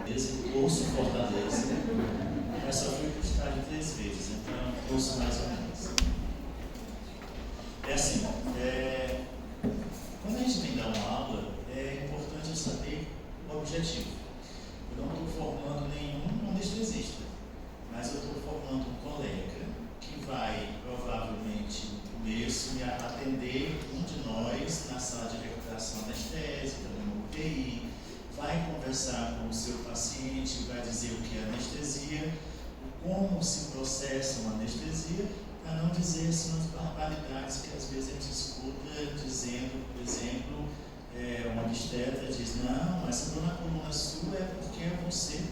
Fortaleza, ouço Fortaleza, mas só fui para o estádio 3 vezes, então ouço mais ou menos. É assim, quando a gente vem dar uma aula, é importante saber o objetivo. Eu não estou formando nenhum anestesista, mas eu estou formando um colega que vai, provavelmente, no começo, me atender um de nós na sala de recuperação anestésica, no UTI, vai conversar com o seu paciente, vai dizer o que é anestesia, como se processa uma anestesia, para não dizer assim as barbaridades que às vezes a gente escuta dizendo, por exemplo, uma obstetra diz, não, essa dor na coluna sua é porque você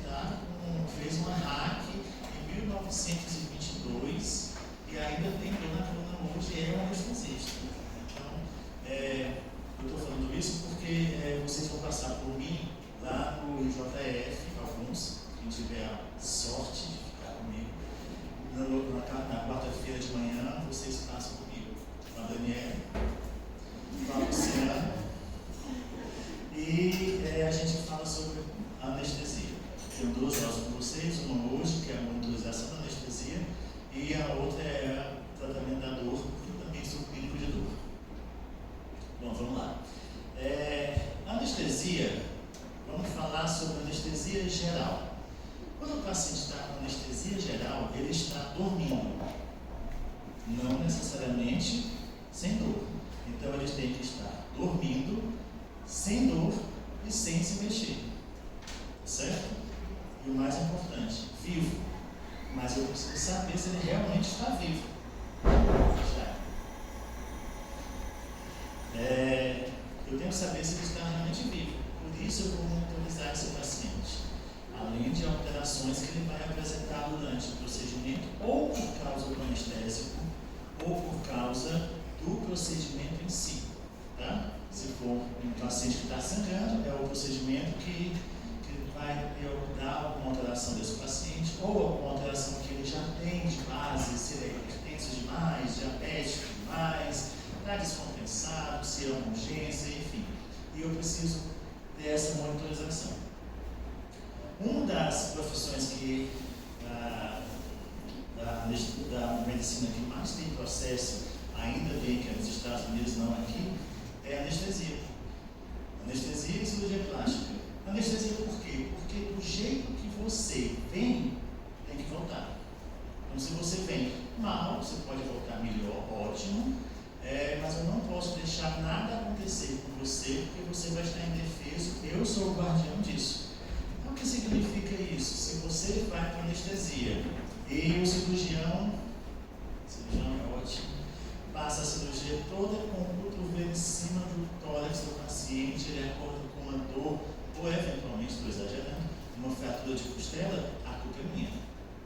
fez uma hack em 1922 e ainda tem dor na coluna hoje e é um anestesista. Então, eu estou falando isso porque vocês vão passar por mim lá no IJF, alguns, quem tiver a sorte de ficar comigo. Na quarta-feira de manhã, vocês passam comigo, com a Daniela, com a Luciana, e a gente fala sobre anestesia. Tenho 2 aulas com vocês, uma hoje, que é a monitorização da anestesia, e a outra é o tratamento da dor, eu também sou clínico de dor. Bom, vamos lá. Anestesia, vamos falar sobre anestesia geral. Quando o paciente está com anestesia geral, ele está dormindo, não necessariamente sem dor. Então, ele tem que estar dormindo, sem dor e sem se mexer, certo? E o mais importante, vivo. Mas eu preciso saber se ele realmente está vivo. Eu tenho que saber se ele está realmente vivo. Por isso, eu vou monitorizar esse paciente. Além de alterações que ele vai apresentar durante o procedimento, ou por causa do anestésico, ou por causa do procedimento em si. Tá? Se for um paciente que está sangrando, é o procedimento que vai dar alguma alteração desse paciente, ou alguma alteração que ele já tem de base, se ele é hipertenso demais, diabético demais, está descompensado, se é uma urgência, enfim. E eu preciso ter essa monitorização. Uma das profissões que da medicina que mais tem processo, ainda bem que é nos Estados Unidos, não aqui, é a anestesia. Anestesia e cirurgia plástica. Anestesia por quê? Porque do jeito que você vem, tem que voltar. Então, se você vem mal, você pode voltar melhor, ótimo, mas eu não posso deixar nada acontecer com você, porque você vai estar indefeso. Eu sou o guardião disso. Então, o que significa isso? Se você vai para anestesia e o cirurgião é ótimo, passa a cirurgia toda com o cotovelo em cima do tórax do paciente, ele acorda com uma dor, ou eventualmente, estou exagerando, uma fratura de costela, a culpa é minha.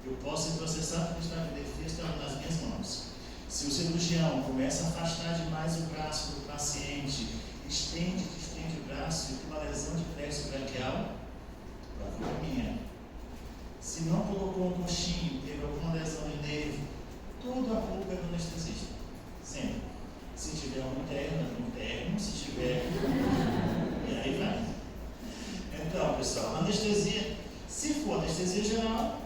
Eu posso ser processado por estar em defesa, está nas minhas mãos. Se o cirurgião começa a afastar demais o braço do paciente, estende o braço e tem uma lesão de plexo braquial, a culpa é minha. Se não colocou um coxinho, teve alguma lesão de nervo, toda a culpa é do anestesista. Sempre. Se tiver um interno, se tiver. E aí vai. Então, pessoal, anestesia, se for anestesia geral,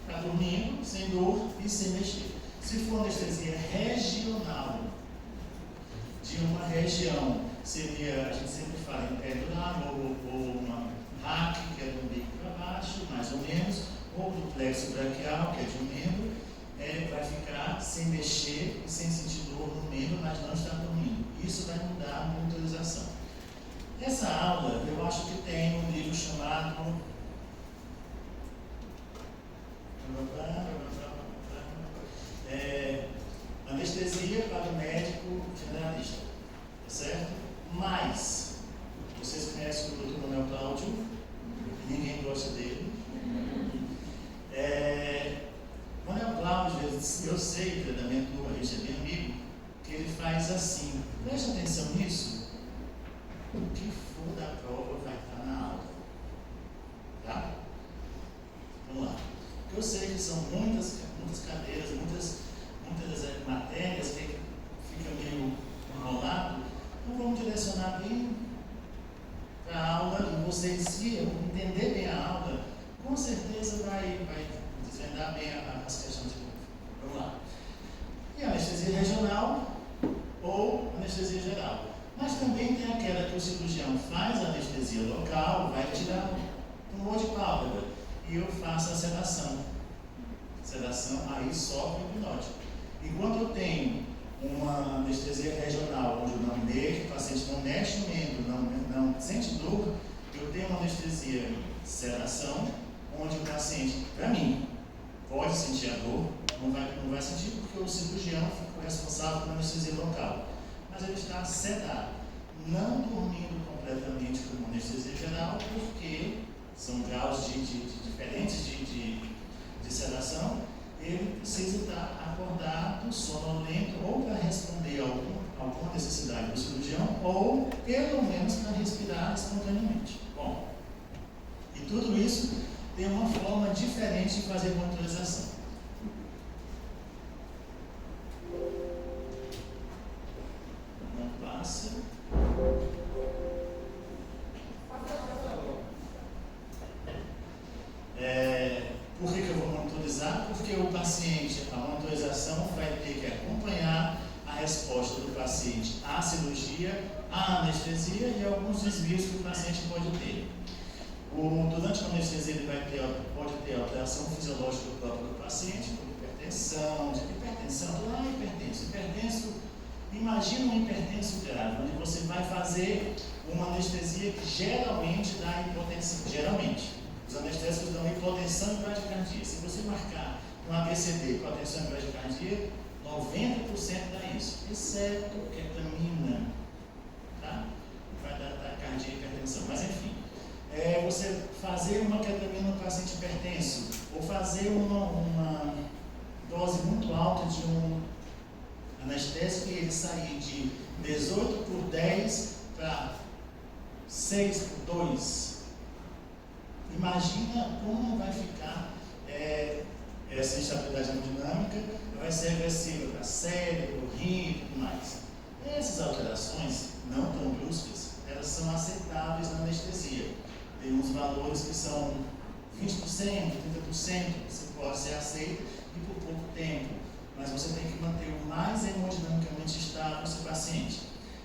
está dormindo, sem dor e sem mexer. Se for anestesia regional, de uma região, seria, a gente sempre fala interno ou uma hack, que é do umbigo para baixo, mais ou menos, ou do plexo braquial, que é de um membro, vai ficar sem mexer e sem sentir dor no membro, mas não está dormindo. Isso vai mudar a monitorização. Essa aula, eu acho que tem um livro chamado Anestesia para o Médico Generalista, tá certo? Mas, vocês conhecem o Dr. Manuel Cláudio? Ninguém gosta dele. Manuel Cláudio, eu sei, o treinamento do a gente é bem amigo, que ele faz assim, preste atenção nisso, o que for da prova vai estar na aula. Tá? Vamos lá. Eu sei que são muitas cadeiras, muitas matérias que fica meio enrolado, então vamos direcionar bem para a aula e você entender bem a aula, com certeza vai desvendar bem as questões de novo. Vamos lá. E anestesia regional ou anestesia geral. Mas também tem aquela que o cirurgião faz a anestesia local, vai tirar um tumor de pálpebra e eu faço a sedação. Sedação, aí sopro o hipnótico. Enquanto eu tenho uma anestesia regional, onde eu não mexo, o paciente não mexe no membro, não sente dor, eu tenho uma anestesia sedação, onde o paciente, para mim, pode sentir a dor, não vai sentir porque o cirurgião ficou responsável pela anestesia local. Mas ele está sedado, não dormindo completamente como anestesia geral, porque são graus diferentes de sedação. Ele precisa estar acordado, sonolento, ou para responder a alguma necessidade do cirurgião, ou pelo menos para respirar espontaneamente. Bom, e tudo isso tem uma forma diferente de fazer monitorização. Não passa. Por que eu vou monitorizar? Porque o paciente, a monitorização vai ter que acompanhar a resposta do paciente à cirurgia, à anestesia e alguns desvios que o paciente pode ter. Durante a anestesia ele pode ter alteração fisiológica do próprio do paciente, como hipertensão, hipertenso. Imagina um hipertenso grave, onde você vai fazer uma anestesia que geralmente dá hipotensão. Geralmente. Os anestésicos dão hipotensão e bradicardia. Se você marcar um ABCD, hipotensão e bradicardia, 90% dá isso, exceto ketamina, tá? Vai dar taquicardia e hipertensão. Mas enfim, você fazer uma ketamina no paciente hipertenso, ou fazer uma dose muito alta de um anestésico e ele sair de 18 por 10 para 6 por 2. Imagina como vai ficar essa instabilidade hemodinâmica, vai ser agressiva para cérebro, rim e tudo mais. Essas alterações, não tão bruscas, elas são aceitáveis na anestesia. Tem uns valores que são 20%, 30%, você pode ser aceito e por pouco tempo, mas você tem que manter o mais hemodinamicamente estável o seu paciente.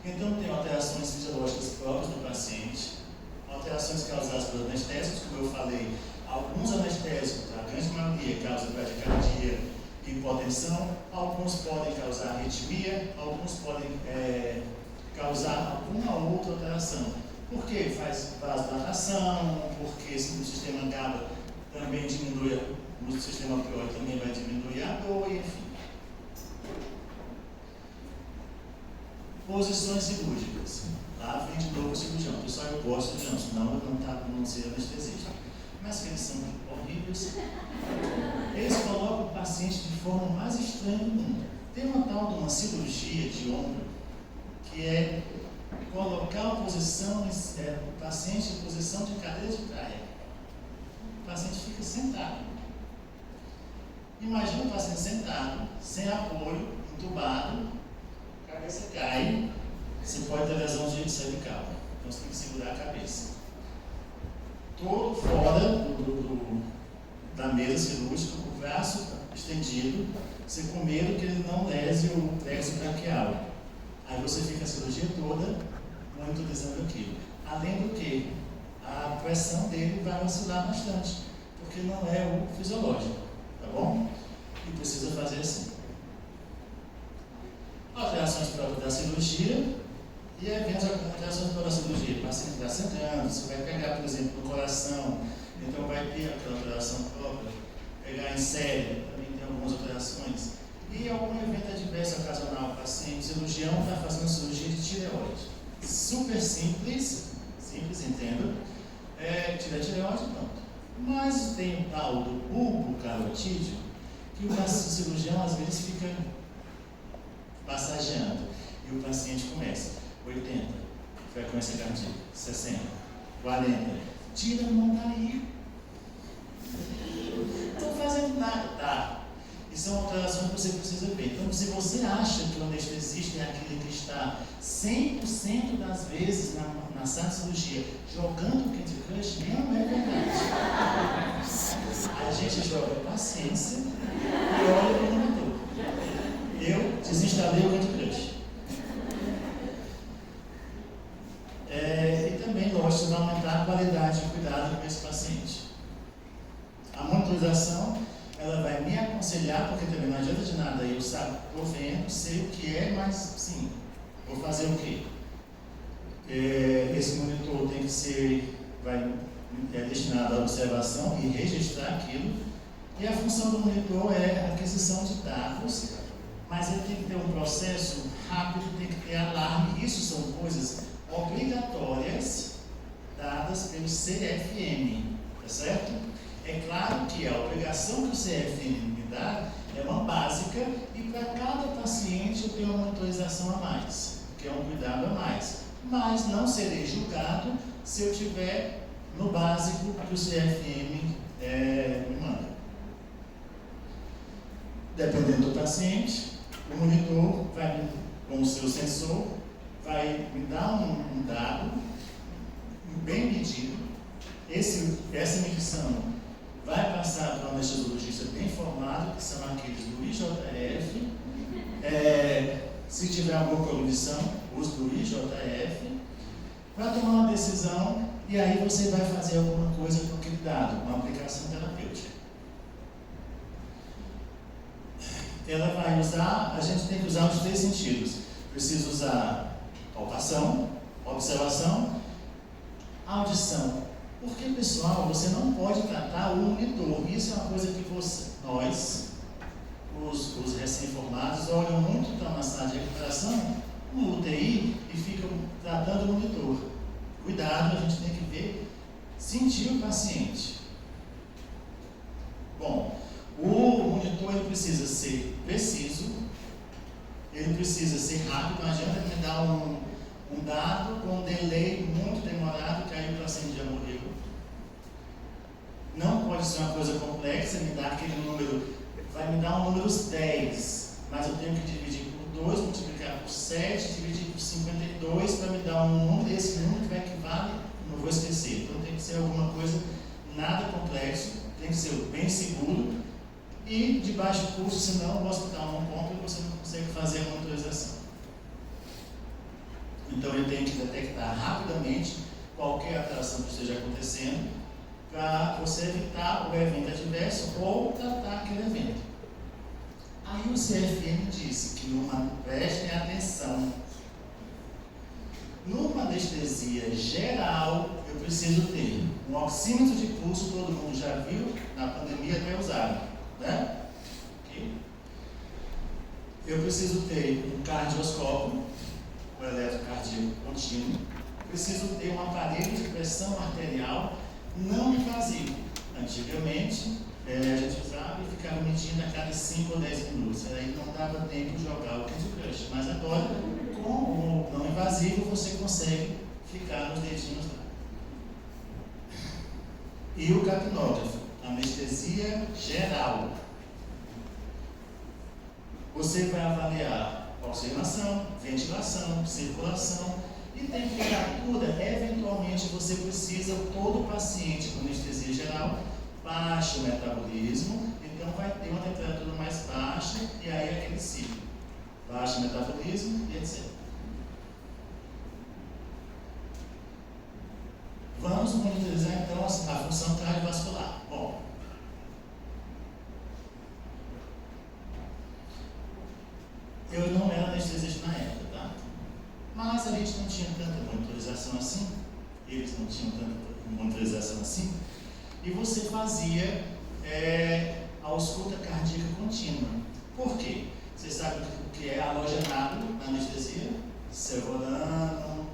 Então tem alterações fisiológicas próprias do paciente, alterações causadas pelos anestésicos, como eu falei, alguns anestésicos, a grande maioria, causam bradicardia e hipotensão, alguns podem causar arritmia, alguns podem causar alguma outra alteração. Por quê? Faz vasodilatação, porque o sistema GABA também diminui, o sistema opioide também vai diminuir a dor, enfim. Posições cirúrgicas. Lá vem de novo o cirurgião. Pessoal, eu gosto de senão eu não ser anestesista. Mas que eles são horríveis. Eles colocam o paciente de forma mais estranha do mundo. Tem uma tal de uma cirurgia de ombro, que é colocar o paciente em posição de cadeira de praia. O paciente fica sentado. Imagina o paciente sentado, sem apoio, entubado, a cabeça cai, você pode ter lesão de cervical, então você tem que segurar a cabeça. Todo fora da mesa cirúrgica, o braço estendido, você com medo que ele não lese o plexo braquial. Aí você fica a cirurgia toda monitorizando aquilo. Além do que, a pressão dele vai oscilar bastante, porque não é o fisiológico, tá bom? E precisa fazer assim. Alterações próprias da cirurgia, e aí vem as alterações próprias da cirurgia. O paciente está sangrando, você vai pegar, por exemplo, no coração, então vai ter aquela alteração própria, pegar em cérebro, também tem algumas alterações. E algum evento adverso ocasional, o paciente, o cirurgião está fazendo cirurgia de tireoide. Super simples, entenda. Tira a tireoide, pronto. Mas tem o tal do bulbo carotídeo, que o cirurgião às vezes fica massageando. E o paciente começa, 80, frequência cardíaca, 60, 40. Tira a mão daí. Não estou fazendo nada, tá? E são alterações que você precisa ver. Então, se você acha que o anestesista é aquele que está 100% das vezes na sala de cirurgia jogando o Candy Crush, não é verdade. A gente joga paciência e olha para o monitor. Eu desinstalei o Candy Crush. E também, lógico, vai aumentar a qualidade de cuidado com esse paciente. A monitorização, ela vai me aconselhar, porque também não adianta de nada eu estou vendo, sei o que é, mas sim, vou fazer o quê? Esse monitor tem que ser, destinado à observação e registrar aquilo. E a função do monitor é a aquisição de dados, mas ele tem que ter um processo rápido, tem que ter alarme. Isso são coisas obrigatórias dadas pelo CFM, tá certo? É claro que a obrigação que o CFM me dá é uma básica e para cada paciente eu tenho uma monitorização a mais, que é um cuidado a mais. Mas não serei julgado se eu tiver no básico que o CFM me manda. Dependendo do paciente, o monitor vai, com o seu sensor, vai me dar um dado bem medido. Essa medição vai passar para um anestesiologista bem formado, que são aqueles do IJF. Se tiver alguma cognição, use do IJF, para tomar uma decisão, e aí você vai fazer alguma coisa com aquele dado, uma aplicação terapêutica. Ela vai usar, a gente tem que usar os 3 sentidos. Precisa usar palpação, observação, audição. Porque, pessoal, você não pode tratar o monitor. Isso é uma coisa que nós, os recém-formados, olham muito, estão na sala de recuperação, no UTI, e ficam tratando o monitor. Cuidado, a gente tem que ver, sentir o paciente. Bom, o monitor ele precisa ser preciso, ele precisa ser rápido, não adianta me dar um dado com um delay muito demorado, que aí o paciente já morreu. Não pode ser uma coisa complexa, me dar aquele número, vai me dar um número 10, mas eu tenho que dividir por 2, multiplicar por 7, dividir por 52 para me dar um número, esse número que equivale, não vou esquecer. Então tem que ser alguma coisa nada complexo, tem que ser bem seguro e de baixo custo, senão o hospital não compra e você não consegue fazer a monitorização. Então ele tem que detectar rapidamente qualquer alteração que esteja acontecendo para você evitar o evento adverso ou tratar aquele evento. Aí o CFM disse que prestem atenção, numa anestesia geral eu preciso ter um oxímetro de pulso, todo mundo já viu, na pandemia até usaram, né? Okay. Eu preciso ter um cardioscópio, o eletrocardíaco contínuo, preciso ter um aparelho de pressão arterial não invasivo. Antigamente, a gente usava e ficava medindo a cada 5 ou 10 minutos. Aí não dava tempo de jogar o Candy Crush. Mas agora, com o não invasivo, você consegue ficar nos dedinhos lá. E o capnógrafo, anestesia geral. Você vai avaliar oxigenação, ventilação, circulação e temperatura. Eventualmente você precisa, todo paciente com anestesia geral, baixo metabolismo, então vai ter uma temperatura mais baixa e aí é aquele ciclo. Baixo metabolismo e etc. Vamos monitorizar então a função cardiovascular. Bom, eu não era anestesista na época, tá? Mas a gente não tinha tanta monitorização assim, eles não tinham tanta monitorização assim, e você fazia a ausculta cardíaca contínua. Por quê? Você sabe o que é halogenado na anestesia? Cevolano,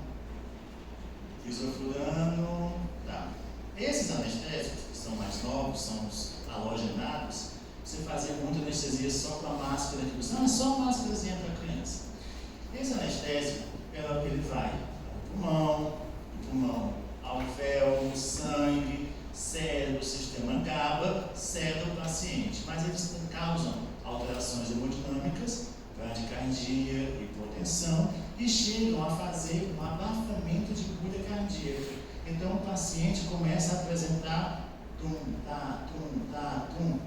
isoflurano, tá. Esses anestésicos, que são mais novos, são os halogenados, você fazia muita anestesia só com a máscara que você... só máscarazinha para criança. Esse anestésico, ele vai ao pulmão, alvéolo, sangue, cérebro, sistema GABA, ceda o paciente. Mas eles causam Então o paciente começa a apresentar tum, tá, tum, tá, tum,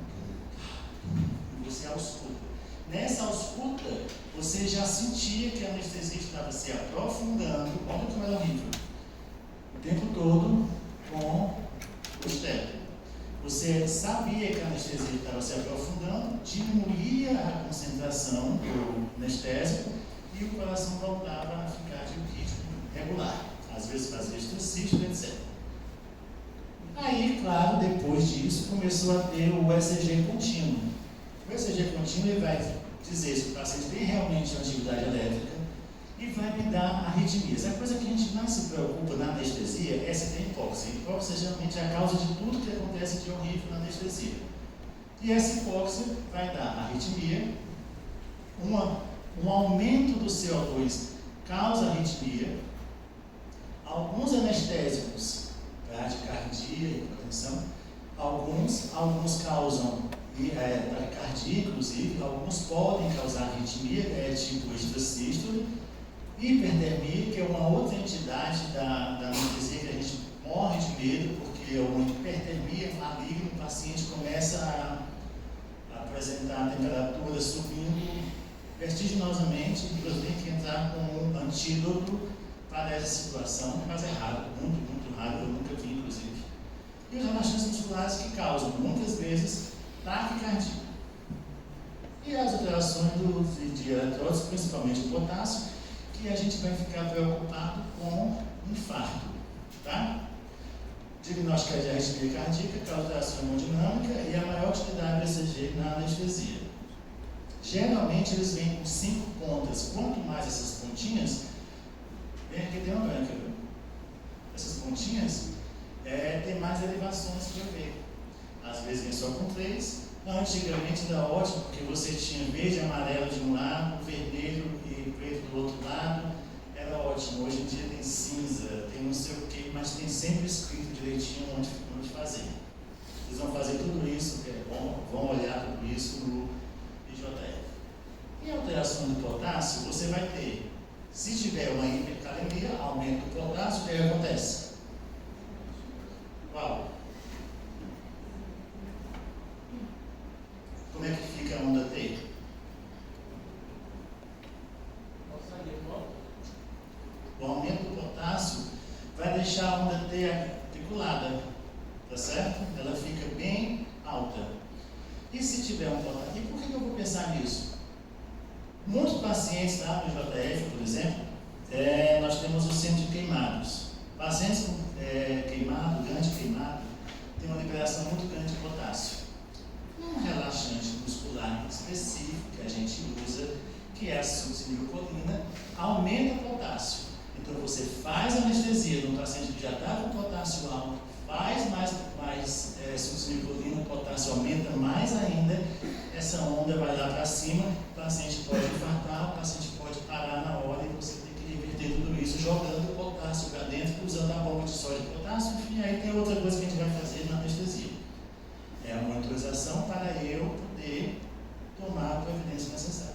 e você ausculta. Nessa ausculta, você já sentia que a anestesia estava se aprofundando, olha como era horrível, o tempo todo com o estético. Você sabia que a anestesia estava se aprofundando, diminuía a concentração do anestésico e o coração voltava a ficar de um ritmo regular. Às vezes fazia extracístole, etc. Aí, claro, depois disso, começou a ter o ECG contínuo. O ECG contínuo ele vai dizer se o paciente tem realmente uma atividade elétrica e vai me dar arritmias. A coisa que a gente mais se preocupa na anestesia é se tem hipóxia. A hipóxia geralmente é a causa de tudo que acontece de horrível na anestesia. E essa hipóxia vai dar arritmia, um aumento do CO2 causa arritmia, alguns anestésicos, bradicardia, hipertensão, alguns causam taquicardia, inclusive, alguns podem causar arritmia, tipo extrasístole, hipertermia, que é uma outra entidade da anestesia que a gente morre de medo, porque é uma hipertermia maligna, o paciente começa a apresentar a temperatura subindo vertiginosamente, e você tem que entrar com um antídoto para essa situação, mas é raro, muito, muito raro, eu nunca vi, inclusive. E os relaxantes musculares que causam, muitas vezes, taquicardia. E as alterações de eletrólitos, principalmente o potássio, que a gente vai ficar preocupado com infarto, tá? Diagnóstica de arritmia cardíaca, alteração hemodinâmica e a maior utilidade do ECG na anestesia. Geralmente eles vêm com 5 pontas. Quanto mais essas pontinhas, vem aqui tem uma branca, viu? Essas pontinhas tem mais elevações para ver. Às vezes vem só com 3. Antigamente era ótimo, porque você tinha verde e amarelo de um lado, vermelho e preto do outro lado. Era ótimo. Hoje em dia tem cinza, tem não sei o que, mas tem sempre escrito direitinho onde fazer. Vocês vão fazer tudo isso, que é bom, vão olhar tudo isso no IJF. E a alteração do potássio, você vai ter, se tiver uma hipercalemia, aumento do potássio, o que acontece? Qual? Como é que fica a onda T? O aumento do potássio vai deixar a onda T articulada, tá certo? Ela fica bem alta. E se tiver um potássio? E por que eu vou pensar nisso? Muitos pacientes lá no JF, por exemplo, nós temos o centro de queimados. Pacientes com queimado, grande queimado, tem uma liberação muito grande de potássio. Um relaxante muscular específico que a gente usa, que é a succinilcolina, aumenta o potássio. Então você faz anestesia num paciente que já está com potássio alto, faz mais succinilcolina, o potássio aumenta mais ainda, essa onda vai lá para cima, o paciente pode infartar, o paciente pode parar na hora e você tem que reverter tudo isso jogando potássio para dentro, usando a bomba de sódio de potássio. Enfim, aí tem outra coisa que a gente vai fazer na anestesia. É a monitorização para eu poder tomar a providência necessária.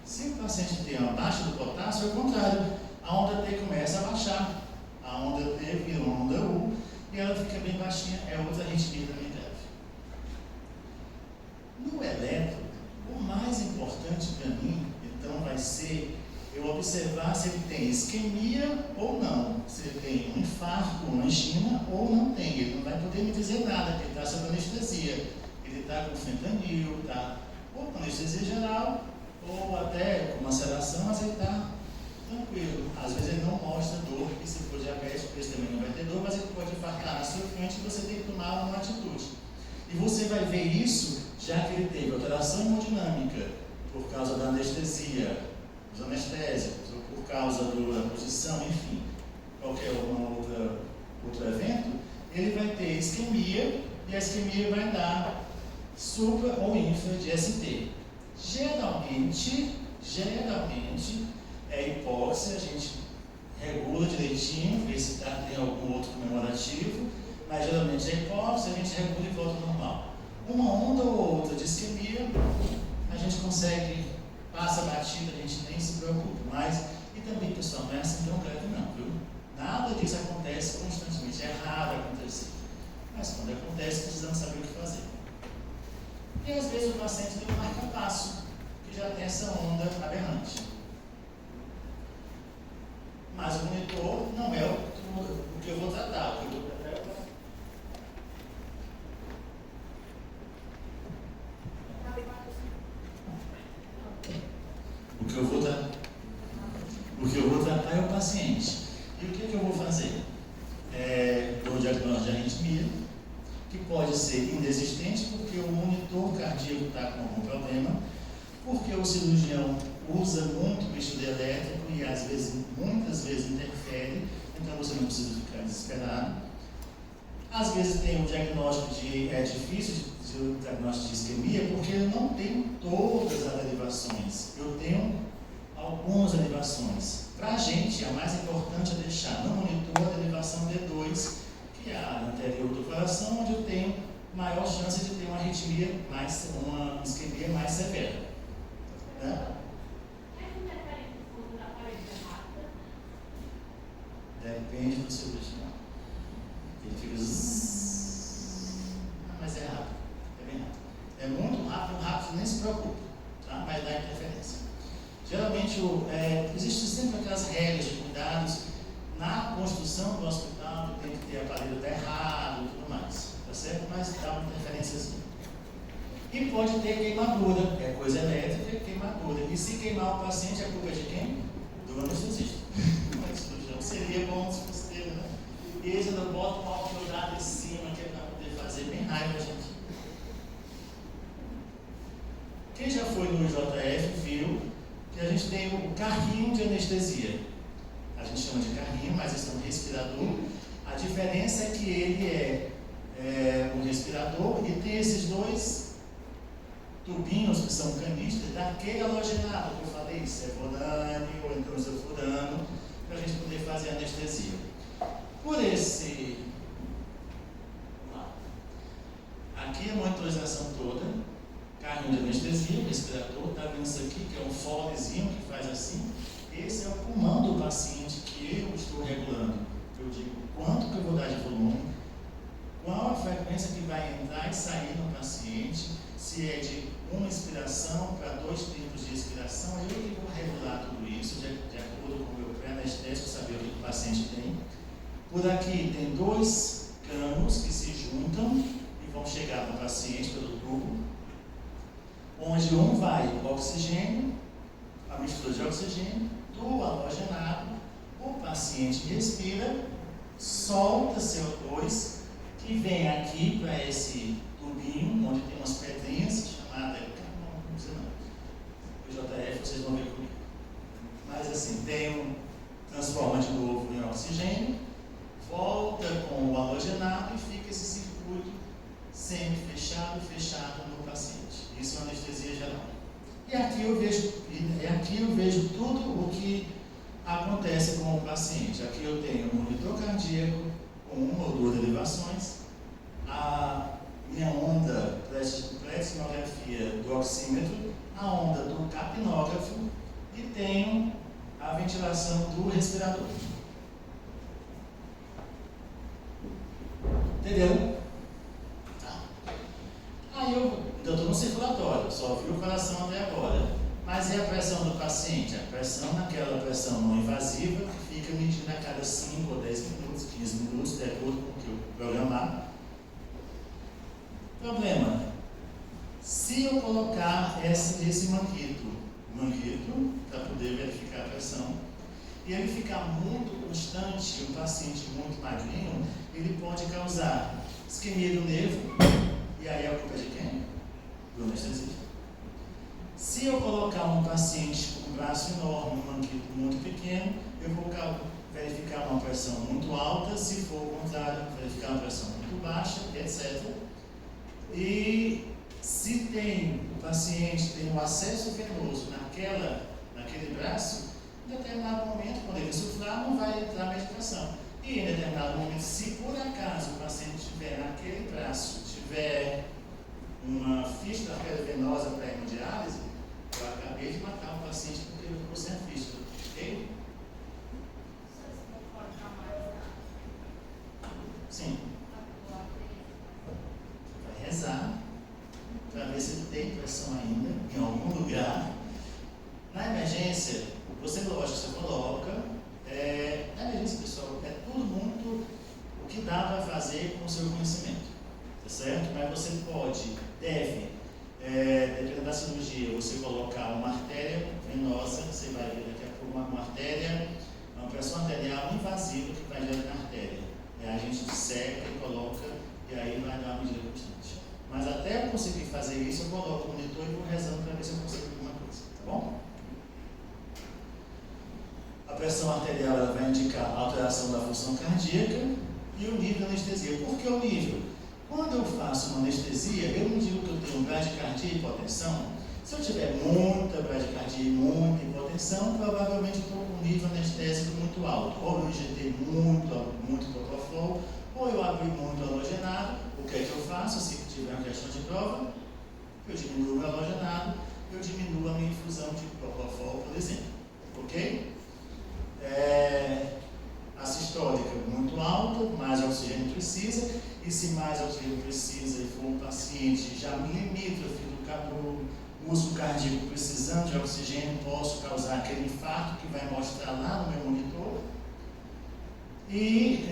Se o paciente tem uma baixa do potássio, é o contrário. A onda T começa a baixar. A onda T vira uma onda U e ela fica bem baixinha. É outra arritmia também grave. No eletro, o mais importante para mim, então, vai ser eu observar se ele tem isquemia ou não, se ele tem um infarto, uma angina ou não tem. Ele não vai poder me dizer nada, porque ele está sob anestesia. Ele está com fentanil, está ou com anestesia geral, ou até com uma sedação, mas ele está tranquilo. Às vezes ele não mostra dor, e se for diabético, ele também não vai ter dor, mas ele pode infartar na sua frente e você tem que tomar uma atitude. E você vai ver isso, já que ele teve alteração hemodinâmica por causa da anestesia, dos anestésicos, ou por causa da posição, enfim, qualquer outro evento, ele vai ter isquemia, e a isquemia vai dar supra ou infra de ST. Geralmente, é hipóxia, a gente regula direitinho, vê se tem algum outro comemorativo, mas geralmente é hipóxia, a gente regula e volta ao normal. Uma onda ou outra de isquemia, a gente consegue, passa a batida, a gente nem se preocupa mais. E também, pessoal, não é assim tão grave não, viu? Nada disso acontece constantemente, é raro acontecer. Mas quando acontece, precisamos saber o que fazer. E às vezes o paciente tem um marca-passo, que já tem essa onda aberrante. Mas o monitor não é o que eu vou tratar. O que eu vou tratar é o paciente. E o que eu vou fazer? Dou o diagnóstico de arritmia, que pode ser inexistente porque o monitor cardíaco está com algum problema, porque o cirurgião usa muito o estudo elétrico e às vezes, muitas vezes interfere, então você não precisa ficar desesperado. Às vezes tem um diagnóstico é difícil o diagnóstico de isquemia porque eu não tenho todas as derivações, eu tenho algumas derivações. Para a gente, a mais importante é deixar no monitor a derivação D2, que é a área anterior do coração, onde eu tenho maior chance de ter uma arritmia, uma isquemia mais severa. Né? Depende do cirurgião. Ele fica mas é rápido, é bem rápido. É muito rápido, nem se preocupe, tá? Mas dá interferência. Geralmente, existem sempre aquelas regras de cuidados na construção do hospital, tem que ter aparelho errado e tudo mais, tá certo? Mas dá uma interferênciazinha. E pode ter queimadura, é coisa elétrica, queimadura. E se queimar o paciente, a culpa é de quem? Do anestesista. Mas seria bom se fosse dele, né? E eles ainda botam um álcool jogado em cima, que é para poder fazer bem raiva, gente. Quem já foi no IJF viu que a gente tem o carrinho de anestesia. A gente chama de carrinho, mas esse é um respirador. A diferença é que ele é um respirador e tem esses dois tubinhos que são canistas daquele halogenado que eu falei, cefodane ou então isofurano, para a gente poder fazer anestesia. Por esse... Aqui a monitorização toda, carrinho de anestesia, respirador, está vendo isso aqui, que é um folezinho que faz assim. Esse é o pulmão do paciente que eu estou regulando. Eu digo quanto que eu vou dar de volume, qual a frequência que vai entrar e sair no paciente, se é de uma inspiração para 2 tempos de expiração, eu que vou regular tudo isso, de acordo com o meu pré-anestésico, saber o que o paciente tem. Por aqui tem 2 canos que se juntam e vão chegar no paciente pelo tubo, onde um vai o oxigênio, a mistura de oxigênio, do halogenado, o paciente respira, solta CO2, que vem aqui para esse tubinho, onde tem umas pedrinhas, chamada, não sei não, o JF vocês vão ver comigo. Mas assim, transforma de novo em oxigênio, volta com o halogenado e fica esse circuito semi-fechado, fechado no paciente. Isso é anestesia geral. E aqui eu vejo tudo o que acontece com o paciente. Aqui eu tenho um monitor cardíaco com 1 ou 2 derivações, a minha onda plexiografia do oxímetro, a onda do capnógrafo e tenho a ventilação do respirador. Entendeu? Tá. Aí eu estou no circulatório, só vi o coração até agora. Mas e a pressão do paciente? A pressão naquela pressão não invasiva que fica medindo a cada 5 ou 10 minutos, 15 minutos, de acordo com o que eu programar. Problema. Se eu colocar esse manguito para poder verificar a pressão, e ele ficar muito constante, um paciente muito magrinho, ele pode causar isquemia do nervo, e aí a culpa é de quem? Do anestesista. Se eu colocar um paciente com um braço enorme, um manguito muito pequeno, eu vou verificar uma pressão muito alta, se for o contrário, verificar uma pressão muito baixa, etc. E se o paciente tem um acesso venoso naquele braço, em determinado momento, quando ele insuflar, não vai entrar medicação. E em determinado momento, se por acaso o paciente tiver naquele braço, tiver uma fístula venosa para hemodiálise, eu acabei de matar um paciente porque ele ficou sem a fístula. Ok? Sim. Vai rezar para ver se tem pressão ainda em algum lugar. Na emergência, você coloca. Na emergência, pessoal, é tudo muito o que dá para fazer com o seu conhecimento, tá certo? Mas você deve, dependendo da cirurgia, você colocar uma artéria venosa, você vai ver daqui a pouco uma artéria, uma pressão arterial invasiva que vai direto na artéria. A gente seca e coloca, e aí vai dar uma medida constante. Mas até eu conseguir fazer isso, eu coloco o monitor e vou rezando para ver se eu consigo alguma coisa, tá bom? A pressão arterial ela vai indicar a alteração da função cardíaca e o nível de anestesia. Por que o nível? Quando eu faço uma anestesia, eu não digo que eu tenho bradicardia e hipotensão. Se eu tiver muita bradicardia e muita hipotensão, provavelmente eu estou com um nível anestésico muito alto. Ou eu injetei muito propofol, ou eu abri muito halogenado. O que é que eu faço? Se tiver uma questão de prova, eu diminuo o halogenado, eu diminuo a minha infusão de propofol, por exemplo. Ok? A sistólica muito alta, mais oxigênio precisa, e se mais oxigênio precisa e for um paciente já limítrofe do músculo cardíaco precisando de oxigênio, posso causar aquele infarto que vai mostrar lá no meu monitor. E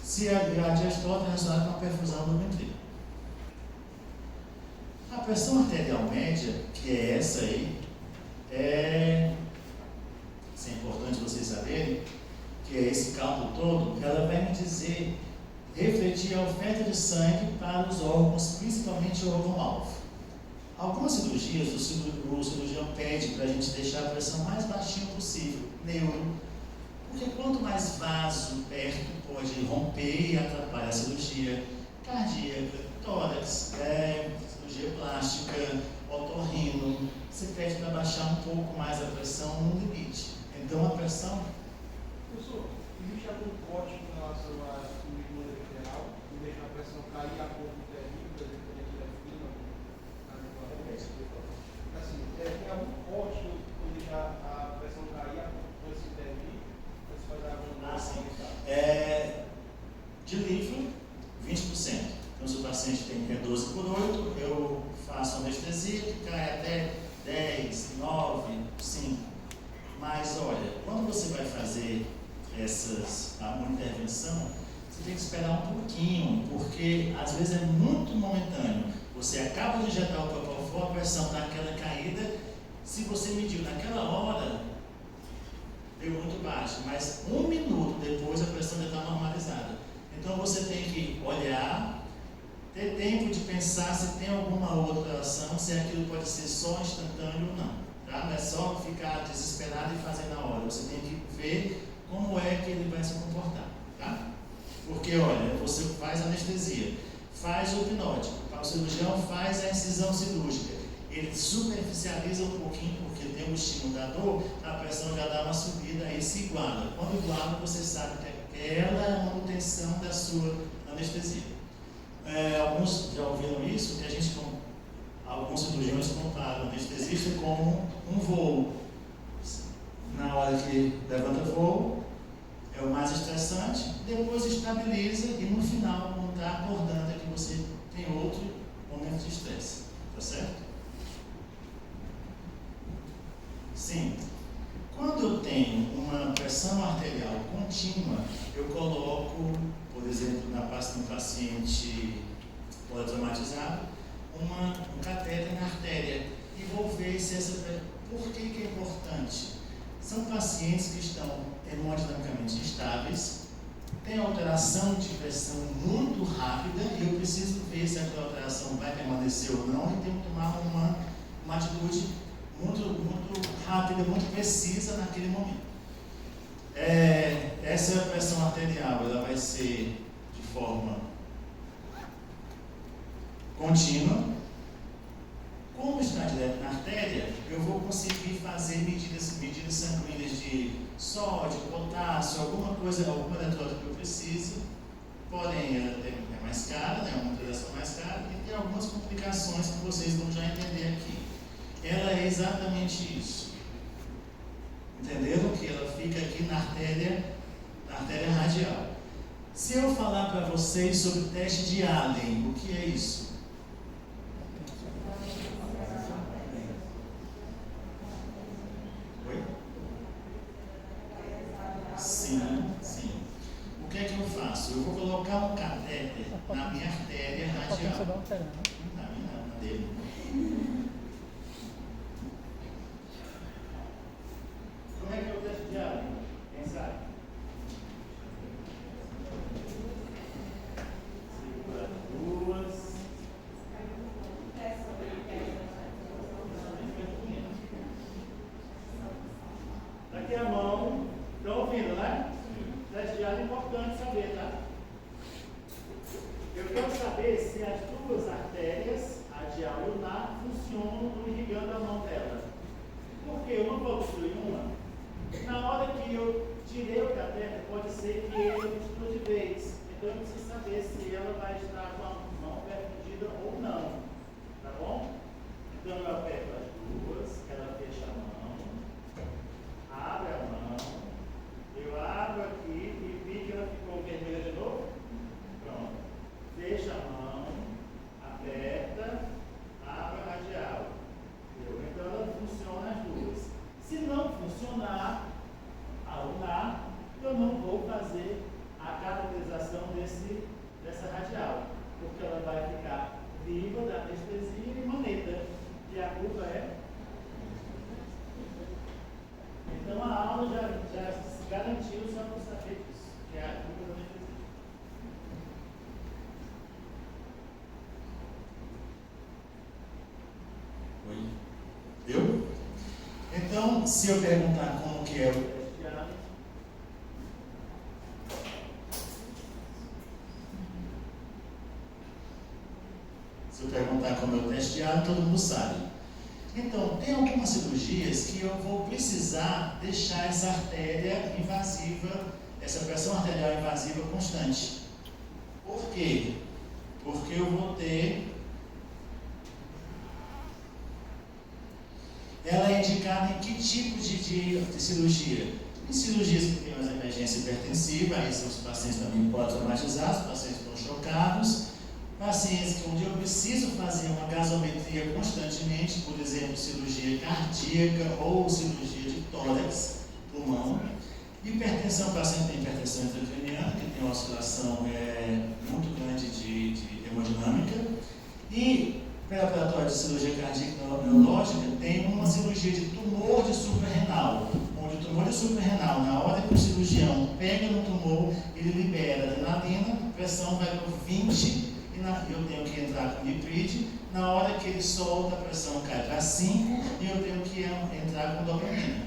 se a diastole é relacionada com a perfusão do ventrículo. A pressão arterial média, que é essa aí, isso é importante vocês saberem, que é esse cálculo todo, ela vai me dizer, refletir a oferta de sangue para os órgãos, principalmente o órgão-alvo. Algumas cirurgias, o cirurgião pede para a gente deixar a pressão mais baixinha possível, neuro, porque quanto mais vaso perto pode romper e atrapalhar a cirurgia cardíaca, tórax, cirurgia plástica, otorrino, você pede para baixar um pouco mais a pressão no limite. Então a pressão... Professor, existe algum código em relação à cirurgia lateral, que deixa a pressão cair a ponto de terrível, por exemplo, quando a gente é fino, assim, tem algum código que deixa a pressão cair a ponto de terrível, quando você faz a abdominal? De livro, 20%. Então, se o paciente tem 12 por 8, eu faço anestesia que cai até 10, 9, 5. Mas, olha, quando você vai fazer uma intervenção, você tem que esperar um pouquinho, porque às vezes é muito momentâneo. Você acaba de injetar o propofol, a pressão dá aquela caída. Se você mediu naquela hora, deu muito baixo, mas 1 minuto depois a pressão já está normalizada. Então você tem que olhar, ter tempo de pensar se tem alguma outra ação, se aquilo pode ser só instantâneo ou não. Tá? Não é só ficar desesperado e fazer na hora. Você tem que ver como é que ele vai se comportar. Tá? Porque, olha, você faz anestesia, faz o hipnótico, o cirurgião faz a incisão cirúrgica. Ele superficializa um pouquinho, porque tem um estímulo da dor, a pressão já dá uma subida e se iguala. Quando iguala, você sabe que ela é a manutenção da sua anestesia. Alguns já ouviram isso, que alguns cirurgiões comparam o anestesista como um voo. Na hora que levanta voo, é o mais estressante, depois estabiliza e no final, quando está acordando, é que você tem outro momento de estresse. Tá certo? Sim. Quando eu tenho uma pressão arterial contínua, eu coloco, por exemplo, no paciente politraumatizado, um catéter na artéria e vou ver se por que é importante? São pacientes que estão hemodinamicamente estáveis, têm alteração de pressão muito rápida e eu preciso ver se aquela alteração vai permanecer ou não e tenho que tomar uma atitude muito rápida, muito precisa naquele momento. Essa pressão arterial ela vai ser de forma contínua. Como está direto na artéria, eu vou conseguir fazer medidas sanguíneas de sódio, potássio, alguma eletrólito que eu preciso. Porém, ela é mais cara, né? Uma utilização mais cara e tem algumas complicações que vocês vão já entender aqui. Ela é exatamente isso. Entenderam? Que ela fica aqui na artéria radial. Se eu falar para vocês sobre o teste de Allen, o que é isso? Oi? Sim, sim. O que é que eu faço? Eu vou colocar um catéter na minha artéria radial. Na minha, na dele. Como é que é o teste de Allen? Quem sabe? Segura duas. Daqui a mão. Estão ouvindo, né? Teste de Allen é importante saber, tá? Eu quero saber se as duas artérias, radial e ulnar, funcionam irrigando a mão dela. Porque eu não vou obstruir uma. Na hora que eu tirei o catéter, pode ser que ele obstrua de vez. Então eu preciso saber se ela vai estar com a mão permitida ou não. Tá bom? Então eu aperto as duas, ela fecha a mão, abre a mão, eu abro aqui e vi que ela ficou vermelha de novo. Pronto. Fecha a mão, aperta, abre a radial. Então ela funciona as duas. Se não funcionar a ulnar, eu não vou fazer a cateterização dessa radial, porque ela vai ficar viva da anestesia e maneta. E a culpa é. Então a aula já se garantiu só para saber disso, que é a culpa da anestesia. Oi? Viu? Então, se eu perguntar como que é o teste de Allen, todo mundo sabe. Então, tem algumas cirurgias que eu vou precisar deixar essa artéria invasiva, essa pressão arterial invasiva constante. Por quê? Porque eu vou ter. Ela é indicada em que tipo de cirurgia? Em cirurgias que tem uma emergência hipertensiva, aí os pacientes também podem traumatizar, os pacientes estão chocados, pacientes onde eu preciso fazer uma gasometria constantemente, por exemplo, cirurgia cardíaca ou cirurgia de tórax, pulmão. Hipertensão, o paciente tem hipertensão intracraniana, que tem uma oscilação muito grande de hemodinâmica. E pré-operatório de cirurgia cardíaca neurológica tem uma cirurgia de tumor de suprarrenal, onde o tumor de suprarrenal, na hora que o cirurgião pega no tumor, ele libera adrenalina, a pressão vai para 20 e eu tenho que entrar com nipride. Na hora que ele solta, a pressão cai para 5 e eu tenho que entrar com dopamina.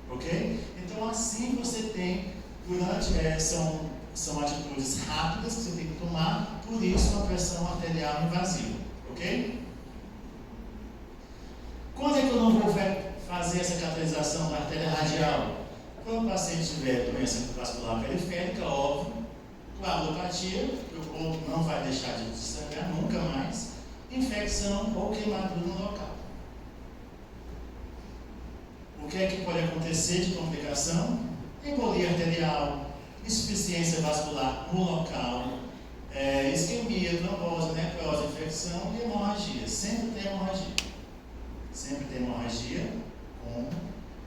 Ok? Então assim você tem, são atitudes rápidas que você tem que tomar, por isso uma pressão arterial invasiva. Ok? Quando é que eu não vou fazer essa cateterização da artéria radial? Quando o paciente tiver doença vascular periférica, óbvio, coagulopatia, que o corpo não vai deixar de sangrar nunca mais, infecção ou queimadura no local. O que é que pode acontecer de complicação? Embolia arterial, insuficiência vascular no local, isquemia, trombose, necrose, infecção e hemorragia. Sempre tem hemorragia. Sempre tem hemorragia com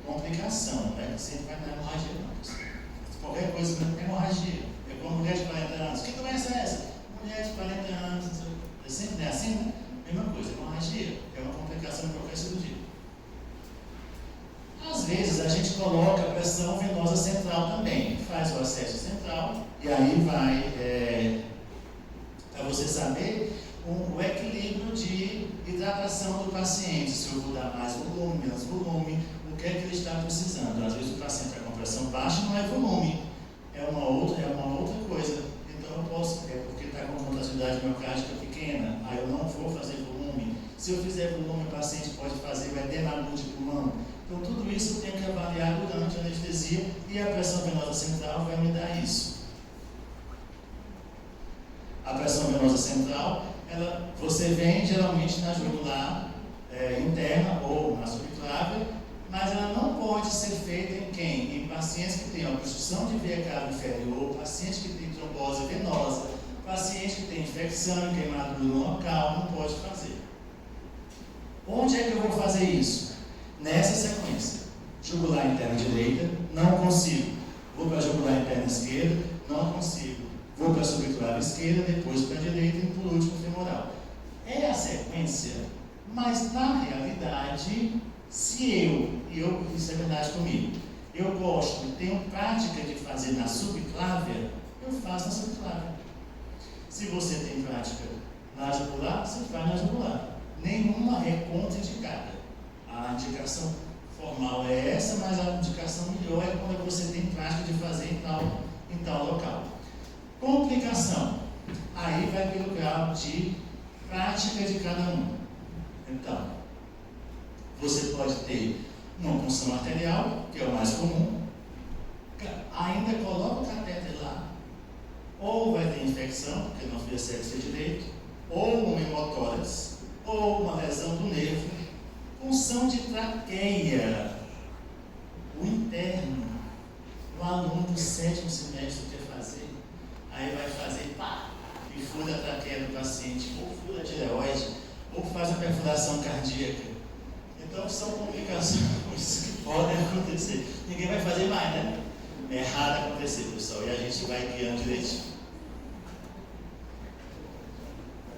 complicação. Sempre vai dar hemorragia, não. Qualquer coisa com hemorragia. É como mulher de 40 anos. Que doença é essa? Mulher de 40 anos. Sempre é assim, né? Mesma coisa, hemorragia. É uma complicação de qualquer cirurgia. Às vezes a gente coloca a pressão venosa central também. Faz o acesso central e aí vai. Para você saber o equilíbrio de hidratação do paciente, se eu vou dar mais volume, menos volume, o que é que ele está precisando. Às vezes o paciente está com pressão baixa, não é volume, é uma outra coisa. Então eu posso, porque está com contagiosidade miocárdica pequena, aí eu não vou fazer volume. Se eu fizer volume, o paciente pode fazer, vai demagogia de pulmão. Então tudo isso eu tenho que avaliar durante a anestesia e a pressão venosa central vai me dar isso. A pressão venosa central, você vem geralmente na jugular interna ou na subclávia, na mas ela não pode ser feita em quem? Em pacientes que têm obstrução de via cava inferior, pacientes que têm trombose venosa, paciente que tem infecção e queimadura no local, não pode fazer. Onde é que eu vou fazer isso? Nessa sequência. Jugular interna direita, não consigo. Vou para a jugular interna esquerda, não consigo. Vou para a subclave esquerda, depois para a direita e por último femoral. É a sequência, mas na realidade, se isso é verdade comigo, eu gosto, tenho prática de fazer na subclávia, eu faço na subclávia. Se você tem prática na jugular, você faz na jugular. Nenhuma é contraindicada. A indicação formal é essa, mas a indicação melhor é quando você tem prática de fazer em tal local. Complicação. Aí vai pelo grau de prática de cada um. Então, você pode ter uma punção arterial, que é o mais comum, ainda coloca o catéter lá, ou vai ter infecção, porque não fez sexo direito, ou um hemotórax, ou uma lesão do nervo, punção de traqueia, o interno, o aluno do 7º semestre quer fazer, aí vai fazer, pá, e fura a traqueia do paciente, ou fura a tireoide, ou faz a perfuração cardíaca. Então são complicações que podem acontecer. Ninguém vai fazer mais, né? É raro acontecer, pessoal, e a gente vai guiando direitinho.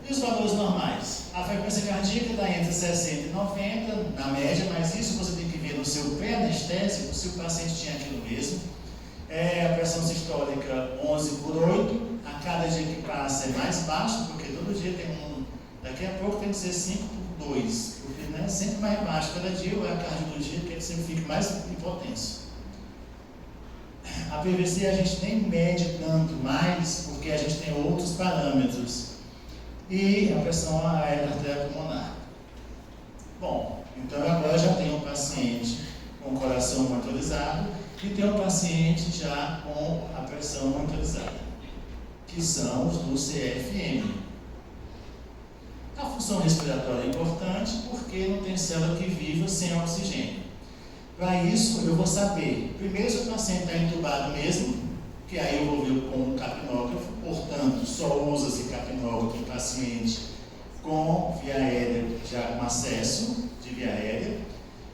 E os valores normais? A frequência cardíaca está entre 60 e 90, na média, mas isso você tem que ver no seu pré-anestésico, se o paciente tinha aquilo mesmo. A pressão sistólica 11/8, a cada dia que passa é mais baixo, porque todo dia tem um, daqui a pouco tem que ser 5/2, porque né, sempre mais baixo, cada dia a cardiologia quer que sempre fique mais hipotenso. A PVC a gente nem mede tanto mais, porque a gente tem outros parâmetros. E a pressão arterial pulmonar. Bom, então agora já tem um paciente com o coração monitorizado e tem um paciente já com a pressão monitorizada, que são os do CFM. A função respiratória é importante porque não tem célula que viva sem oxigênio. Para isso, eu vou saber, primeiro, se o paciente está entubado mesmo, que aí eu vou ver com o capnógrafo, portanto, só usa-se capnógrafo em paciente com via aérea, já com acesso de via aérea.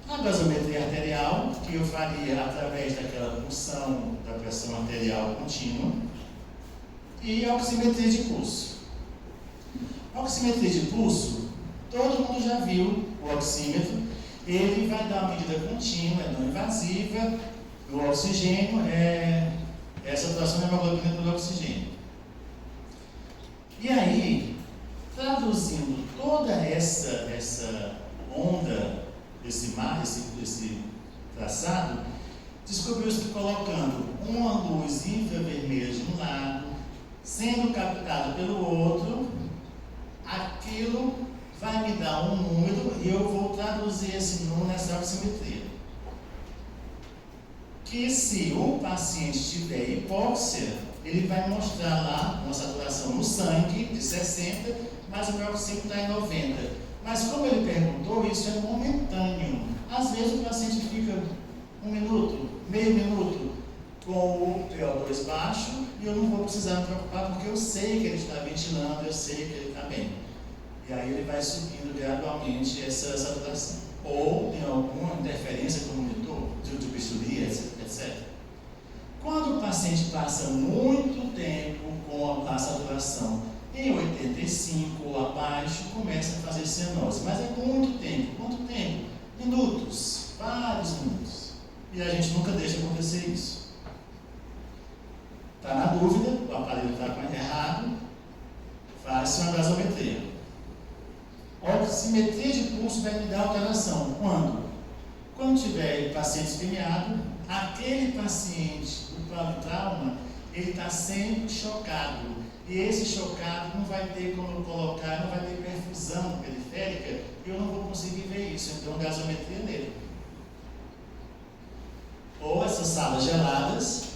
A gasometria arterial, que eu faria através daquela punção da pressão arterial contínua. E a oximetria de pulso. A oximetria de pulso, todo mundo já viu o oxímetro. Ele vai dar uma medida contínua, é não invasiva, o oxigênio é a saturação da hemoglobina por oxigênio. E aí, traduzindo toda essa onda, esse traçado, descobriu-se que colocando uma luz infravermelha de um lado, sendo captado pelo outro, aquilo vai me dar um número e eu vou traduzir esse número nessa oximetria. Que se o paciente tiver hipóxia, ele vai mostrar lá uma saturação no sangue de 60, mas o meu oxímetro está em 90. Mas como ele perguntou, isso é momentâneo. Às vezes o paciente fica 1 minuto, meio minuto com o PO2 baixo e eu não vou precisar me preocupar porque eu sei que ele está ventilando, eu sei que ele está bem. E aí ele vai subindo gradualmente essa saturação. Ou tem alguma interferência com o monitor, de bisturi, etc. Quando o paciente passa muito tempo com a saturação em 85 ou abaixo, começa a fazer cianose. Mas é muito tempo. Quanto tempo? Minutos. Vários minutos. E a gente nunca deixa acontecer isso. Está na dúvida, o aparelho está errado, faz-se uma gasometria. A oximetria de pulso vai me dar alteração. Quando? Quando tiver paciente isquemiado, aquele paciente do trauma, ele está sempre chocado. E esse chocado não vai ter como colocar, não vai ter perfusão periférica, e eu não vou conseguir ver isso. Então, gasometria nele. Ou essas salas geladas,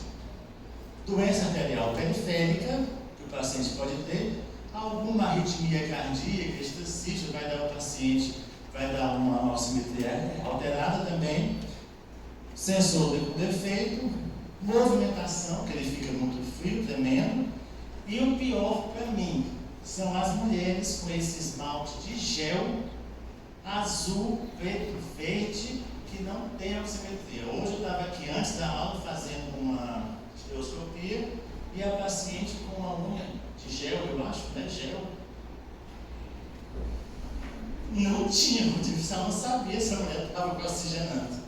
doença arterial periférica, que o paciente pode ter, alguma arritmia cardíaca, extracício, vai dar ao paciente, vai dar uma oximetria alterada também, sensor com defeito, movimentação, que ele fica muito frio, tremendo, e o pior para mim são as mulheres com esse esmalte de gel azul, preto, verde, que não tem oximetria. Hoje eu estava aqui antes da aula fazendo uma estereoscopia e a paciente com uma unha de gel, eu acho, né? Gel. Não tinha motivação, não sabia se a mulher estava oxigenando.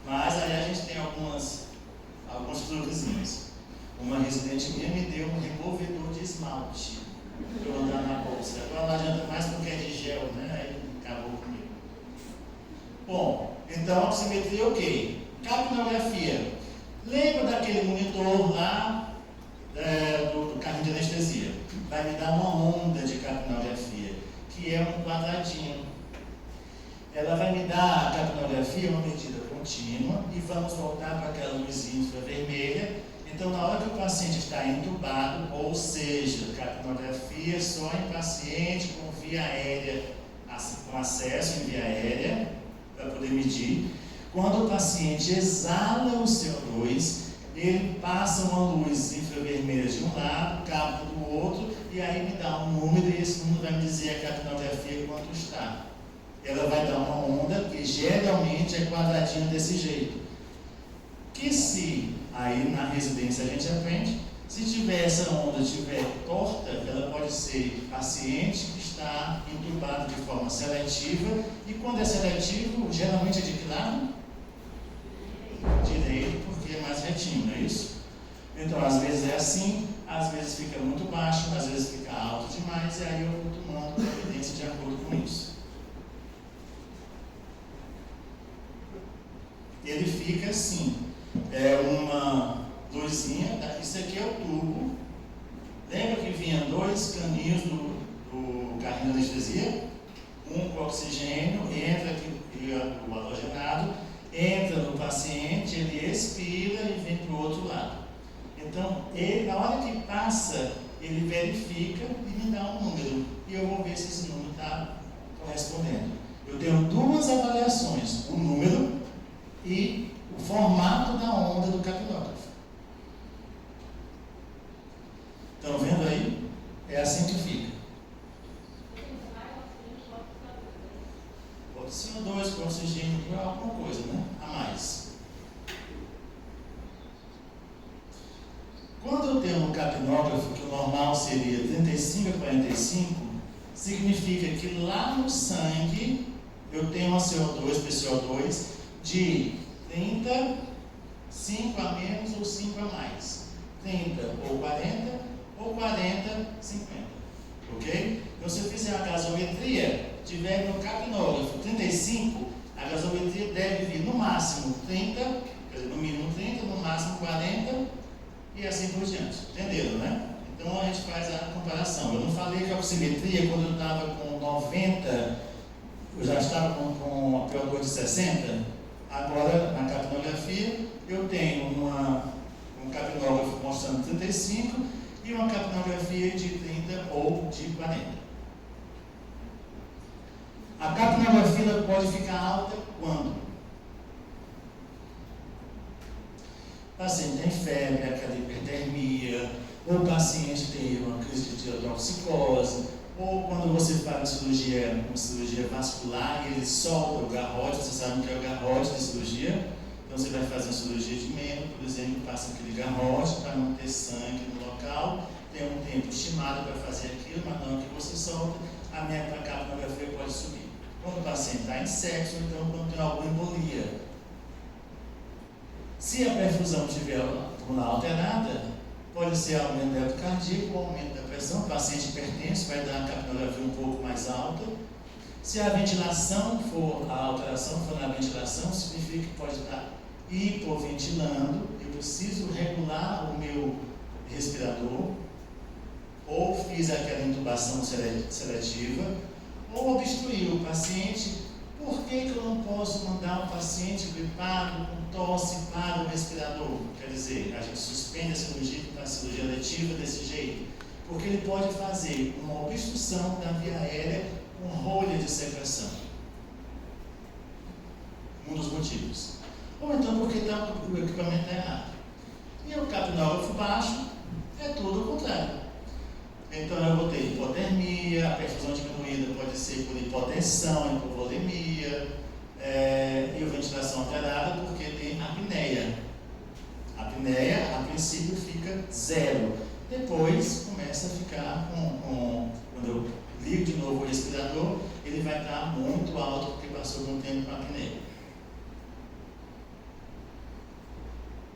Mas aí a gente tem alguns truquezinhos. Uma residente minha me deu um removedor de esmalte para eu andar na bolsa. Agora não adianta mais porque é de gel, né? Aí acabou comigo. Bom, então oximetria ok. Capnografia. Lembra daquele monitor lá do carrinho de anestesia? Vai me dar uma onda de capnografia, que é um quadradinho. Ela vai me dar a capnografia, uma medida contínua, e vamos voltar para aquela luzinha infravermelha. Então, na hora que o paciente está entubado, ou seja, capnografia só em paciente com via aérea, com acesso em via aérea, para poder medir. Quando o paciente exala o CO2, ele passa uma luz infravermelha de um lado, cabo do outro, e aí me dá um número, e esse número vai me dizer a capnografia quanto está. Ela vai dar uma onda, que geralmente é quadradinho desse jeito. Que se, aí na residência a gente aprende, se tiver essa onda estiver torta, ela pode ser paciente que está entubado de forma seletiva, e quando é seletivo, geralmente é de que lado? Direito, porque é mais retinho, não é isso? Então, às vezes é assim, às vezes fica muito baixo, às vezes fica alto demais, e aí eu vou tomando providência de acordo com isso. Ele fica assim, é uma luzinha, isso aqui é o tubo. Lembra que vinha dois caninhos do carrinho de anestesia? Um com oxigênio, entra aqui, o halogenado, entra no paciente, ele expira e vem para o outro lado. Então, na hora que passa, ele verifica e me dá um número. E eu vou ver se esse número está correspondendo. Eu tenho duas avaliações, o número e o formato da onda do capnógrafo. Estão vendo aí? É assim que fica. Pode ser CO2 com oxigênio, alguma coisa, né? A mais. Quando eu tenho um capnógrafo, que o normal seria 35 a 45, significa que lá no sangue eu tenho uma CO2, PCO2, de 30, 5 a menos ou 5 a mais. 30 ou 40, ou 40, 50. Ok? Então, se eu fizer a gasometria, tiver no capnógrafo 35, a gasometria deve vir no máximo 30, no mínimo 30, no máximo 40 e assim por diante. Entenderam, né? Então, a gente faz a comparação. Eu não falei que a oximetria, quando eu estava com 90, eu já estava com a PO2 de 60. Agora, na capnografia, eu tenho um capnógrafo mostrando 35 e uma capnografia de 30 ou de 40. A capnografia pode ficar alta quando? O paciente tem febre, aquela hipertermia, ou o paciente tem uma crise de tirotoxicose, ou quando você faz uma cirurgia vascular e ele solta o garrote, você sabe o que é o garrote de cirurgia? Então você vai fazer uma cirurgia de membro, por exemplo, passa aquele garrote para não ter sangue no local, tem um tempo estimado para fazer aquilo, mas na hora que você solta, a capnografia pode subir. Quando o paciente está em sexo, então quando tem alguma embolia. Se a perfusão estiver alterada, pode ser aumento do débito cardíaco ou aumento da pressão. O paciente hipertenso vai dar a capnografia um pouco mais alta. Se a ventilação a alteração for na ventilação, significa que pode estar hipoventilando. Eu preciso regular o meu respirador. Ou fiz aquela intubação seletiva, ou obstruir o paciente. Por que eu não posso mandar o paciente gripado, com tosse, para o respirador? Quer dizer, a gente suspende a cirurgia para a cirurgia letiva desse jeito, porque ele pode fazer uma obstrução da via aérea com rolha de secreção. Um dos motivos. ou então porque o equipamento está errado. E o capnógrafo baixo é tudo o contrário. Então eu vou ter hipotermia, a perfusão diminuída pode ser por hipotensão, hipovolemia, e a ventilação alterada porque tem apneia. A apneia, a princípio, fica 0. Depois começa a ficar quando eu ligo de novo o respirador, ele vai estar muito alto porque passou algum tempo com a apneia.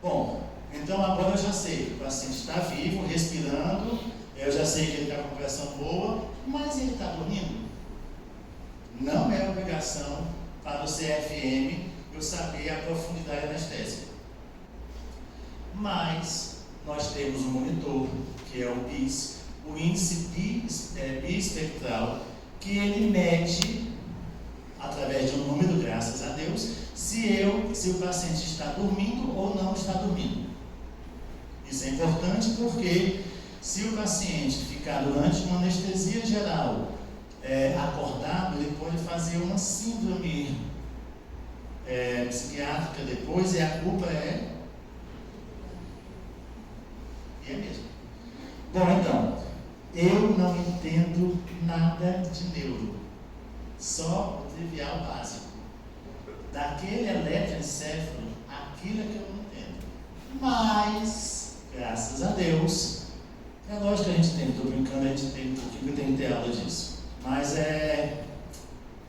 Bom, então agora eu já sei que o paciente está vivo, respirando, eu já sei que ele está com pressão boa, mas ele está dormindo? Não é obrigação para o CFM eu saber a profundidade anestésica. Mas nós temos um monitor, que é o BIS, o índice biespectral, que ele mede, através de um número, graças a Deus, se o paciente está dormindo ou não está dormindo. Isso é importante porque se o paciente ficar durante uma anestesia geral acordado, ele pode fazer uma síndrome psiquiátrica depois, e a culpa é mesmo. Bom, então, eu não entendo nada de neuro, só o trivial básico. Daquele eletroencéfalo, aquilo é que eu não entendo. Mas, graças a Deus, é lógico que a gente tem, estou brincando, a gente tem um pouquinho, tem que ter aula disso. Mas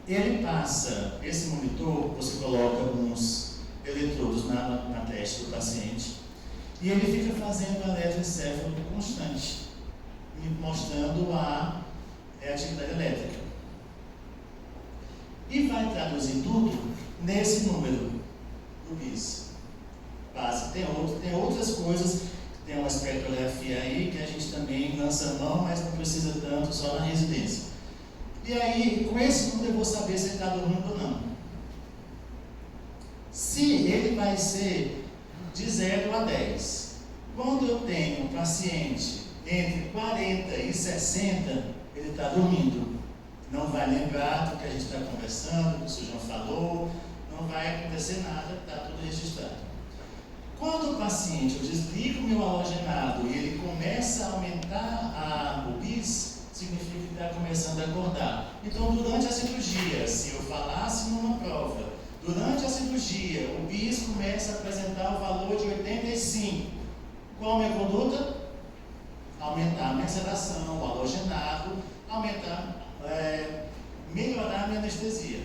ele passa, esse monitor, você coloca uns eletrodos na testa do paciente, e ele fica fazendo eletroencéfalo constante, mostrando a atividade elétrica. E vai traduzir tudo nesse número do BIS. Base. Tem outras coisas, tem uma espectrografia aí que a gente também lança a mão, mas não precisa tanto, só na residência. E aí, com esse número eu vou saber se ele está dormindo ou não. Se ele vai ser de 0 a 10. Quando eu tenho um paciente entre 40 e 60, ele está dormindo. Não vai lembrar do que a gente está conversando, do que o Sr. João falou, não vai acontecer nada, está tudo registrado. Quando o paciente, eu desligo o meu halogenado e ele começa a aumentar o BIS, significa que ele está começando a acordar. Então, durante a cirurgia, se eu falasse numa prova, durante a cirurgia, o BIS começa a apresentar o valor de 85. Qual a minha conduta? Aumentar a minha sedação, o halogenado, melhorar a minha anestesia.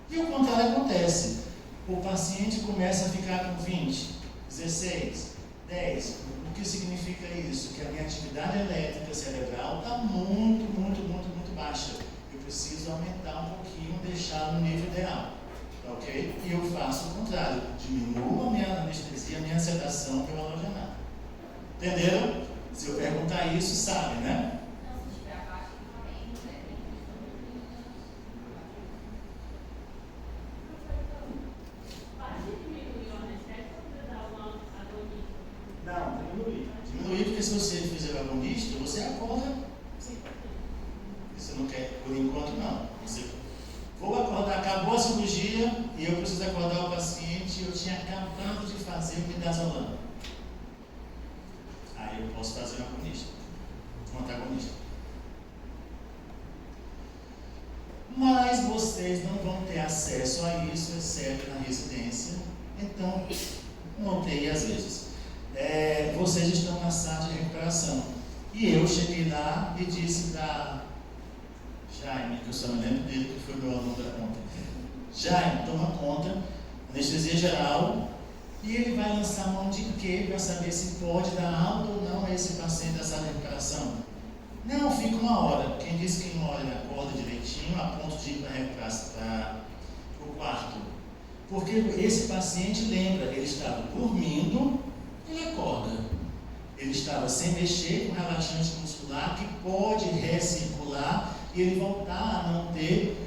E o contrário acontece. O paciente começa a ficar com 20, 16, 10. O que significa isso? Que a minha atividade elétrica cerebral está muito baixa. Eu preciso aumentar um pouquinho, deixar no nível ideal. Ok? E eu faço o contrário. Diminuo a minha anestesia, a minha sedação pelo halogenado. Entenderam? Se eu perguntar isso, sabe, né? Não, diminuir porque se você fizer o agonista, você acorda. Você não quer, por enquanto não. Vou acordar, acabou a cirurgia e eu preciso acordar o paciente, eu tinha acabado de fazer o midazolam. Aí eu posso fazer um antagonista. Mas vocês não vão ter acesso a isso, exceto na residência. Então, notei às vezes. Vocês estão na sala de recuperação. E eu cheguei lá e disse para Jaime, que eu só me lembro dele, que foi meu aluno da conta. Jaime, toma conta, anestesia geral, e ele vai lançar mão de quê para saber se pode dar alta ou não a esse paciente da sala de recuperação? Não, fica 1 hora. Quem disse que em 1 hora ele acorda direitinho, a ponto de ir para o quarto. Porque esse paciente lembra, ele estava dormindo, ele acorda. Ele estava sem mexer com relaxante muscular que pode recircular e ele voltar a não ter,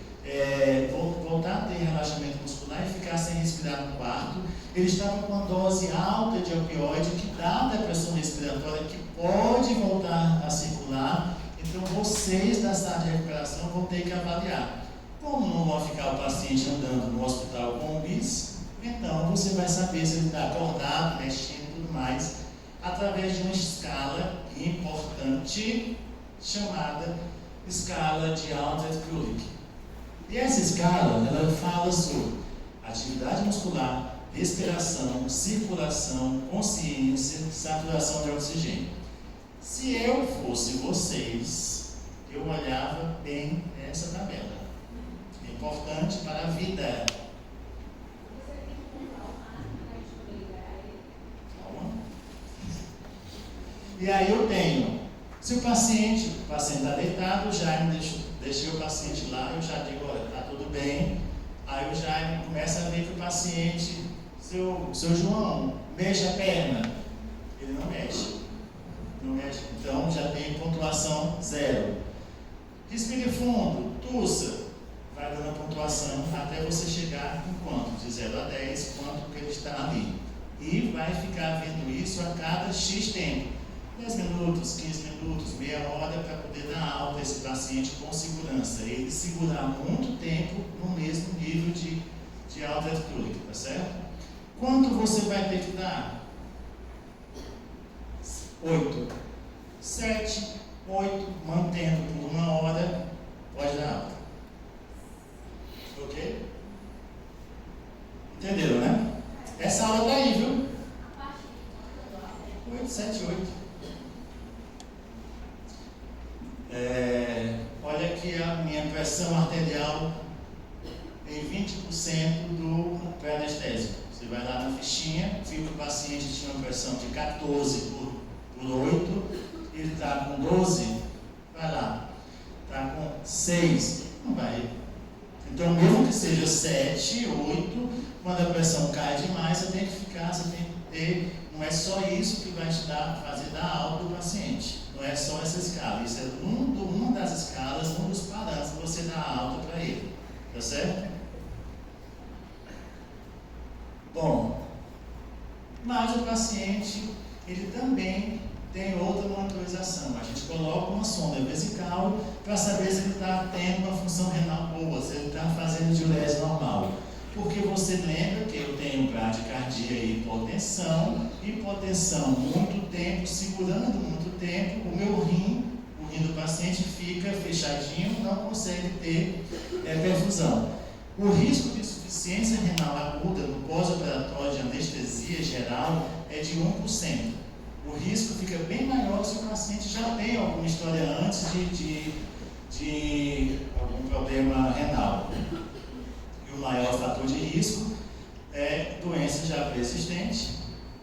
voltar a ter relaxamento muscular e ficar sem respirar no quarto. Ele estava com uma dose alta de opioide que dá depressão respiratória que pode voltar a circular. Então vocês da sala de recuperação vão ter que avaliar. Como não vão ficar o paciente andando no hospital com o BIS, Então você vai saber se ele está acordado, mexendo e tudo mais, através de uma escala importante chamada escala de Aldrich-Kulik. E essa escala, ela fala sobre atividade muscular, respiração, circulação, consciência, saturação de oxigênio. Se eu fosse vocês, eu olhava bem essa tabela. É importante para a vida. Calma. E aí eu tenho, se o paciente está deitado, já deixei o paciente lá, eu já digo, olha, está tudo bem. Aí o Jaime começa a ver que o paciente, seu João, mexe a perna. Ele não mexe. Não mexe. Então já tem pontuação 0. Respire fundo, tussa. Vai dando a pontuação até você chegar em quanto? De 0 a 10, quanto que ele está ali. E vai ficar vendo isso a cada X tempo. 10 minutos, 15 minutos, meia hora, para poder dar alta a esse paciente com segurança. Ele segurar muito tempo no mesmo nível de Aldrich-Kulik, tá certo? Quanto você vai ter que dar? 8. 7, 8, mantendo por 1 hora, pode dar alta. Ok? Entenderam, né? Essa aula tá aí, viu? 8, 7, 8. Olha aqui a minha pressão arterial em 20% do pré-anestésico. Você vai lá na fichinha, viu que o paciente tinha uma pressão de 14 por 8, ele está com 12, vai lá, está com 6, não vai. Então, mesmo que seja 7, 8, quando a pressão cai demais, você tem que ter, não é só isso que vai te fazer dar alta do paciente. Não é só essa escala, isso é uma das escalas, um dos parâmetros que você dá alta para ele, tá certo? Bom, mas o paciente, ele também tem outra monitorização. A gente coloca uma sonda vesical para saber se ele está tendo uma função renal boa, se ele está fazendo diurese normal. Porque você lembra que eu tenho bradicardia e hipotensão muito tempo, segurando muito tempo, o meu rim, o rim do paciente fica fechadinho, não consegue ter perfusão. O risco de insuficiência renal aguda no pós-operatório de anestesia geral é de 1%. O risco fica bem maior se o paciente já tem alguma história antes de algum problema renal. O maior fator de risco é doença já pré-existente,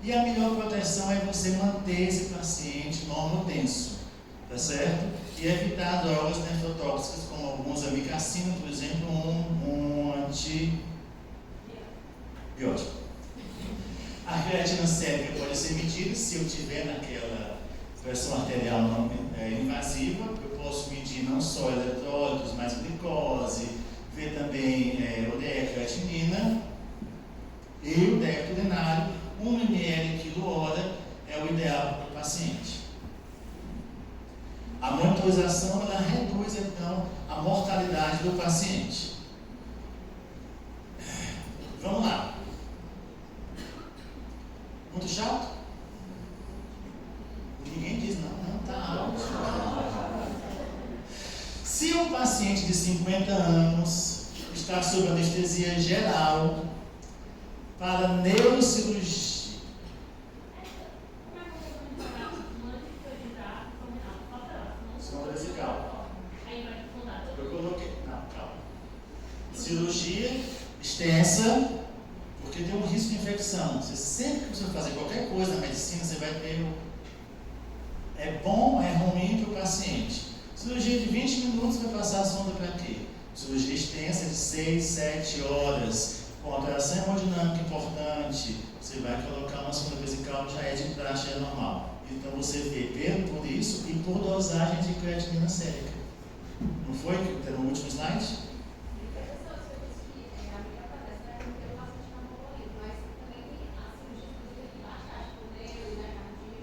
e a melhor proteção é você manter esse paciente normotenso, tá certo? E evitar drogas nefrotóxicas, como alguns amicacina, por exemplo, um antibiótico. A creatina sérica pode ser medida se eu tiver naquela pressão arterial não invasiva. Eu posso medir não só eletrólitos, mas glicose, ver também ureia, creatinina e o débito urinário. 1 ml quilo-hora é o ideal para o paciente. A monitorização ela reduz então a mortalidade do paciente. Vamos lá. Muito chato? Ninguém diz não, tá alto. Se um paciente de 50 anos está sob anestesia geral para neurocirurgia, sonda vesical. Eu coloquei, não, calma. Cirurgia extensa, porque tem um risco de infecção. Você sempre que você fazer qualquer coisa na medicina, você vai ter é bom, é ruim para o paciente. Cirurgia de 20 minutos vai passar a sonda para quê? Cirurgia extensa de 6, 7 horas, com alteração hemodinâmica importante, você vai colocar uma sonda vesical, já é de praxe, é normal. Então você vê por isso e por dosagem de creatinina sérica. Não foi? No último slide?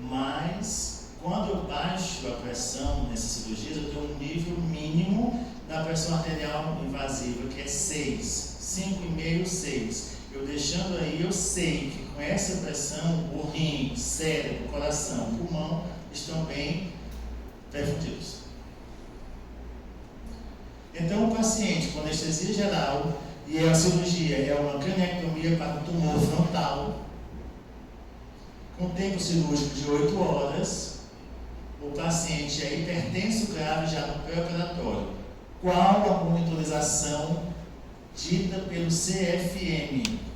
Mas, quando eu baixo a pressão nessas cirurgias, eu tenho um nível mínimo da pressão arterial invasiva, que é 6, 5,5, 6. Eu deixando aí, eu sei que com essa pressão, o rim, cérebro, coração, pulmão estão bem perfundidos. Então, o paciente com anestesia geral, e a cirurgia é uma cranectomia para o tumor frontal, com tempo cirúrgico de 8 horas, o paciente é hipertenso grave já no pré-operatório. Qual a monitorização dita pelo CFM?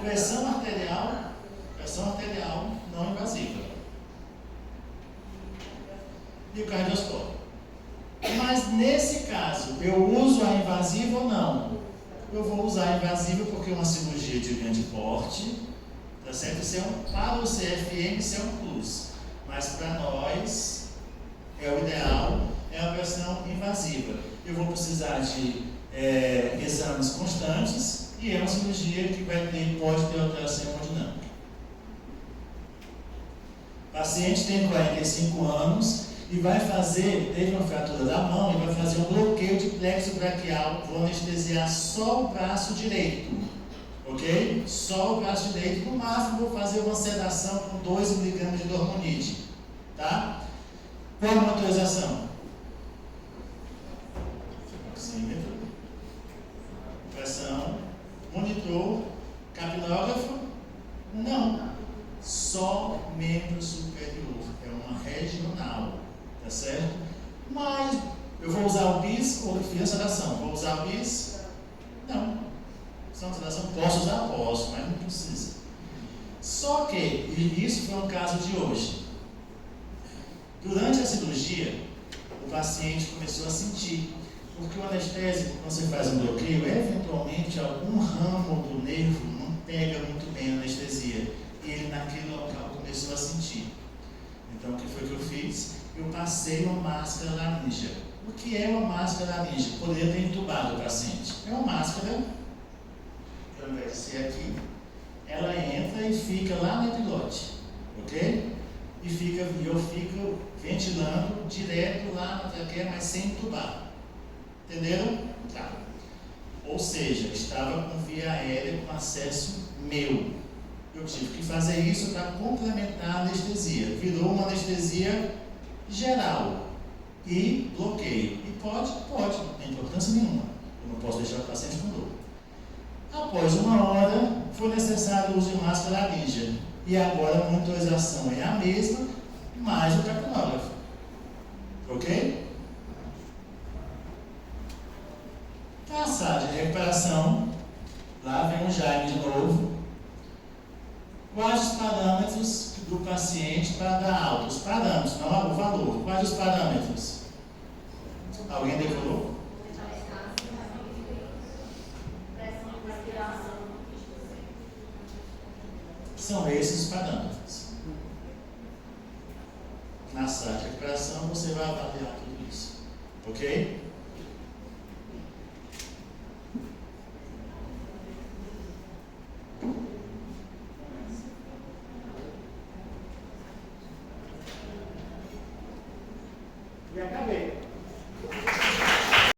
Pressão arterial? Pressão arterial não invasiva. E o cardioscópio. Mas nesse caso, eu uso a invasiva ou não? Eu vou usar a invasiva porque é uma cirurgia de grande porte, tá certo? Isso para o CFM, isso é um plus. Mas para nós, é o ideal, é a pressão invasiva. Eu vou precisar de exames constantes e é uma cirurgia que pode ter alteração hemodinâmica. O paciente tem 45 anos e teve uma fratura da mão e vai fazer um bloqueio de plexo braquial. Vou anestesiar só o braço direito, ok? Só o braço direito. No máximo vou fazer uma sedação com 2 mg de dormonide, tá? Qual a monitorização? Oxímetro, pressão, monitor, capnógrafo? Não, só membro superior, é uma regional. Tá certo? Mas eu vou usar o BIS ou fiz a sedação? Vou usar o BIS? Não. Se é uma sedação, posso usar? Posso, mas não precisa. Só que, e isso foi um caso de hoje. Durante a cirurgia, o paciente começou a sentir, porque o anestésico, quando você faz um bloqueio, eventualmente algum ramo do nervo não pega muito bem a anestesia. E ele naquele local começou a sentir. Então, o que foi que eu fiz? Eu passei uma máscara laríngea. O que é uma máscara laríngea? Poderia ter entubado o paciente. É uma máscara, ao invés de ser aqui, ela entra e fica lá no epilote, ok? E eu fico ventilando direto lá na traqueia, mas sem entubar. Entenderam? Tá. Ou seja, estava com via aérea com acesso meu. Eu tive que fazer isso para complementar a anestesia. Virou uma anestesia geral e bloqueio. E pode, não tem importância nenhuma. Eu não posso deixar o paciente com dor. Após 1 hora, foi necessário o uso de máscara laríngea. E agora a monitorização é a mesma, mais o capnógrafo. Ok? Passagem de recuperação. Lá vem o Jaime de novo. Quais os parâmetros do paciente para dar alta? Os parâmetros, não o valor. Quais os parâmetros? Alguém decorou? São esses os parâmetros. Na sala de recuperação você vai avaliar tudo isso. Ok?